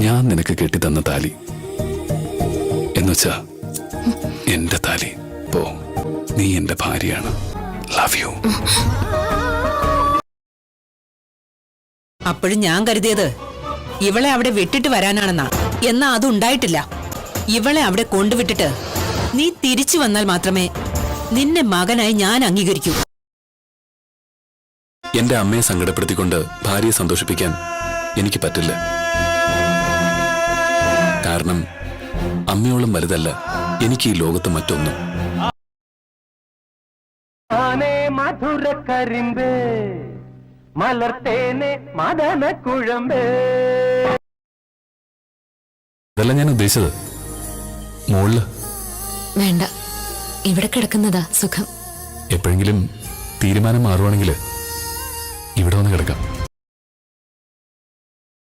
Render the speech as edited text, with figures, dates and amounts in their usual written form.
ഞാൻ നിനക്ക് കെട്ടിത്തന്ന താലി എന്നുവെച്ചാ എന്റെ താലി. പോ, നീ എന്റെ ഭാര്യയാണ്. Love you. അപ്പോഴും ഞാൻ കരുതിയത് ഇവളെ അവിടെ വിട്ടിട്ട് വരാനാണെന്നാ. എന്നാ അതുണ്ടായിട്ടില്ല. ഇവളെ അവിടെ കൊണ്ടുവിട്ടിട്ട് നീ തിരിച്ചു വന്നാൽ മാത്രമേ നിന്നെ മകനായി ഞാൻ അംഗീകരിക്കൂ. എന്റെ അമ്മയെ സങ്കടപ്പെടുത്തിക്കൊണ്ട് ഭാര്യയെ സന്തോഷിപ്പിക്കാൻ എനിക്ക് പറ്റില്ല. കാരണം അമ്മയോളം വലുതല്ല എനിക്ക് ഈ ലോകത്ത് മറ്റൊന്നും. ഇതല്ല ഞാൻ ഉദ്ദേശിച്ചത്. മോളില് വേണ്ട, ഇവിടെ കിടക്കുന്നതാ സുഖം. എപ്പോഴെങ്കിലും തീരുമാനം മാറുവാണെങ്കിൽ ഇവിടെ വന്ന് കിടക്കാം.